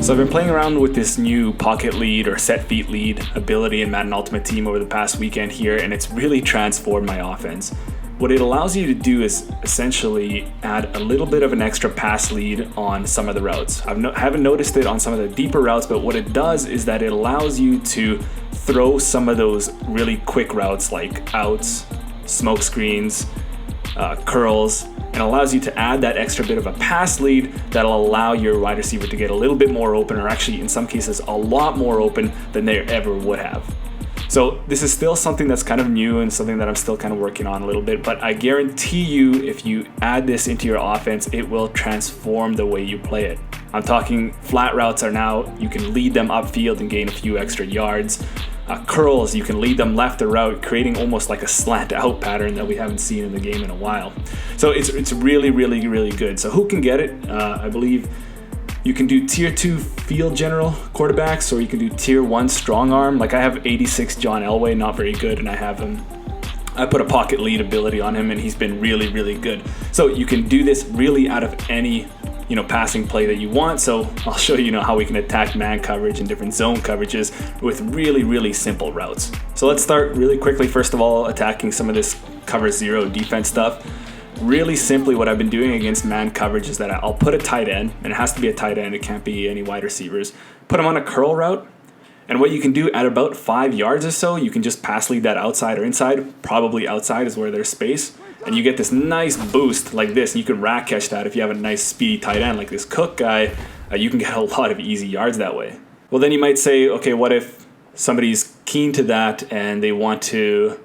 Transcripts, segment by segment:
So I've been playing around with this new pocket lead or set feet lead ability in Madden Ultimate Team over the past weekend here, and it's really transformed my offense. What it allows you to do is essentially add a little bit of an extra pass lead on some of the routes. I haven't noticed it on some of the deeper routes, but what it does is that it allows you to throw some of those really quick routes like outs, smoke screens, curls, and allows you to add that extra bit of a pass lead that'll allow your wide receiver to get a little bit more open, or actually in some cases a lot more open than they ever would have. So this is still something that's kind of new and something that I'm still kind of working on a little bit, but I guarantee you if you add this into your offense, it will transform the way you play it. I'm talking flat routes are now, you can lead them upfield and gain a few extra yards. Curls, you can lead them left or right, creating almost like a slant out pattern that we haven't seen in the game in a while. So it's really, really, really good. So who can get it? I believe you can do tier 2 field general quarterbacks, or you can do tier 1 strong arm. Like I have 86 John Elway, not very good, and I put a pocket lead ability on him and he's been really, really good. So you can do this really out of any passing play that you want. So I'll show you how we can attack man coverage and different zone coverages with really, really simple routes. So let's start really quickly, first of all, attacking some of this cover zero defense stuff. Really simply, what I've been doing against man coverage is that I'll put a tight end, and it has to be a tight end, it can't be any wide receivers, put them on a curl route. And what you can do at about 5 yards or so, you can just pass lead that outside or inside. Probably outside is where there's space. And you get this nice boost like this, and you can rack catch that. If you have a nice speedy tight end like this Cook guy, you can get a lot of easy yards that way. Well, then you might say, okay, what if somebody's keen to that and they want to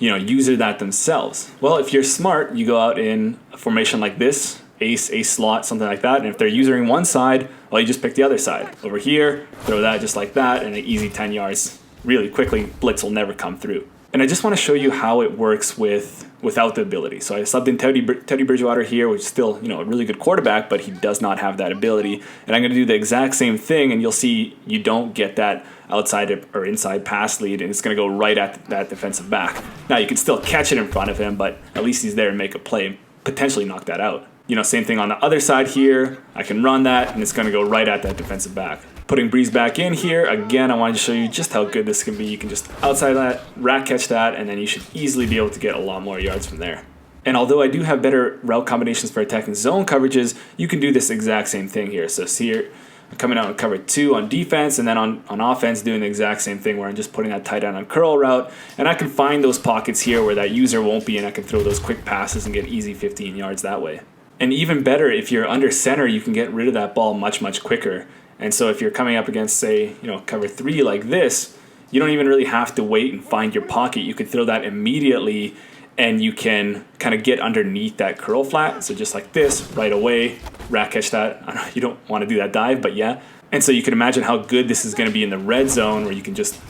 user that themselves? Well, if you're smart, you go out in a formation like this, ace slot, something like that, and if they're using one side, well, you just pick the other side. Over here, throw that just like that, and an easy 10 yards really quickly. Blitz will never come through. And I just want to show you how it works without the ability. So I subbed in Teddy Bridgewater here, which is still a really good quarterback, but he does not have that ability. And I'm going to do the exact same thing, and you'll see you don't get that outside or inside pass lead, and it's going to go right at that defensive back. Now you can still catch it in front of him, but at least he's there and make a play and potentially knock that out. Same thing on the other side here. I can run that, and it's going to go right at that defensive back. Putting Breeze back in here, again, I wanted to show you just how good this can be. You can just outside that, rack catch that, and then you should easily be able to get a lot more yards from there. And although I do have better route combinations for attacking zone coverages, you can do this exact same thing here. So see here, I'm coming out on cover 2 on defense, and then on offense doing the exact same thing where I'm just putting that tight end on curl route, and I can find those pockets here where that user won't be, and I can throw those quick passes and get easy 15 yards that way. And even better, if you're under center, you can get rid of that ball much, much quicker. And so if you're coming up against, say, cover 3 like this, you don't even really have to wait and find your pocket. You can throw that immediately, and you can kind of get underneath that curl flat. So just like this, right away, rack catch that. I don't know, you don't want to do that dive, but yeah. And so you can imagine how good this is going to be in the red zone, where you can just,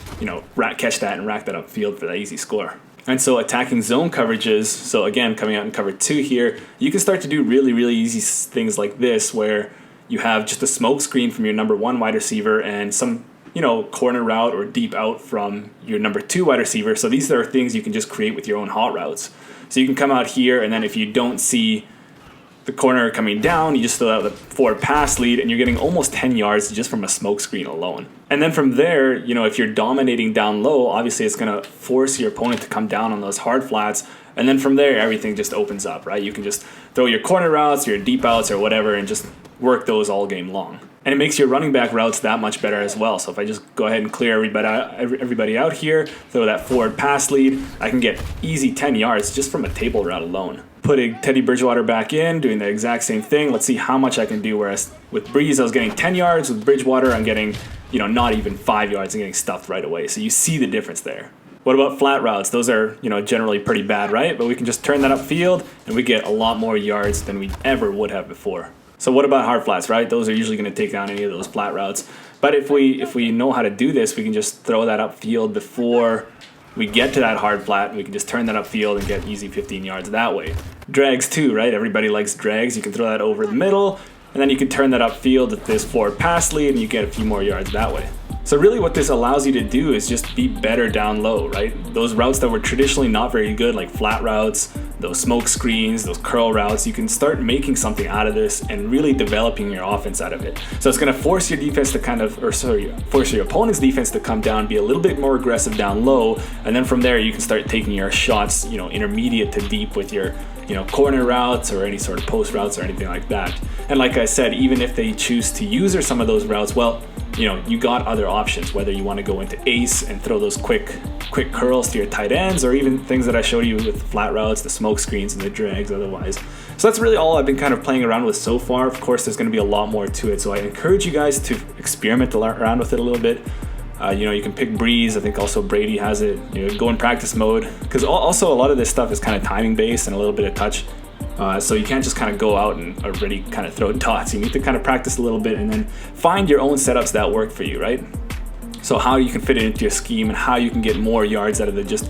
rack catch that and rack that upfield for that easy score. And so attacking zone coverages, so again, coming out in cover 2 here, you can start to do really, really easy things like this, where you have just a smoke screen from your number 1 wide receiver and some, corner route or deep out from your number 2 wide receiver. So these are things you can just create with your own hot routes. So you can come out here, and then if you don't see the corner coming down, you just throw out the forward pass lead, and you're getting almost 10 yards just from a smoke screen alone. And then from there, if you're dominating down low, obviously it's going to force your opponent to come down on those hard flats. And then from there, everything just opens up, right? You can just throw your corner routes, your deep outs, or whatever, and just work those all game long. And it makes your running back routes that much better as well. So if I just go ahead and clear everybody out here, throw that forward pass lead, I can get easy 10 yards just from a table route alone. Putting Teddy Bridgewater back in, doing the exact same thing. Let's see how much I can do. Whereas with Breeze, I was getting 10 yards. With Bridgewater, I'm getting, not even 5 yards and getting stuffed right away. So you see the difference there. What about flat routes? Those are, generally pretty bad, right? But we can just turn that upfield, and we get a lot more yards than we ever would have before. So what about hard flats, right? Those are usually going to take down any of those flat routes. But if we know how to do this, we can just throw that upfield before we get to that hard flat, and we can just turn that upfield and get easy 15 yards that way. Drags too, right? Everybody likes drags. You can throw that over the middle, and then you can turn that upfield with this forward pass lead, and you get a few more yards that way. So really what this allows you to do is just be better down low, right? Those routes that were traditionally not very good, like flat routes, those smoke screens, those curl routes. You can start making something out of this and really developing your offense out of it. So it's going to force your defense to force your opponent's defense to come down, be a little bit more aggressive down low, and then from there you can start taking your shots, intermediate to deep with your, corner routes or any sort of post routes or anything like that. And like I said, even if they choose to use some of those routes, well, you got other options, whether you want to go into ace and throw those quick curls to your tight ends, or even things that I showed you with flat routes, the smoke screens and the drags otherwise. So that's really all I've been kind of playing around with so far. Of course, there's going to be a lot more to it, so I encourage you guys to experiment around with it a little bit. You can pick Breeze. I think also Brady has it. Go in practice mode, because also a lot of this stuff is kind of timing based and a little bit of touch. So you can't just kind of go out and already kind of throw dots. You need to kind of practice a little bit and then find your own setups that work for you, right? So how you can fit it into your scheme and how you can get more yards out of it. Just,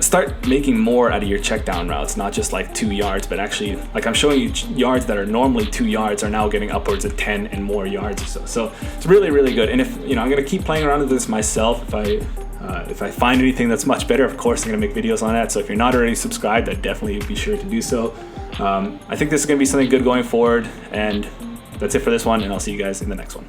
start making more out of your check down routes, not just like 2 yards, but actually, like I'm showing you, yards that are normally 2 yards are now getting upwards of 10 and more yards or so. So it's really, really good. And if, I'm going to keep playing around with this myself. If I find anything that's much better, of course I'm going to make videos on that. So if you're not already subscribed, I'd definitely be sure to do so. I think this is going to be something good going forward. And that's it for this one, and I'll see you guys in the next one.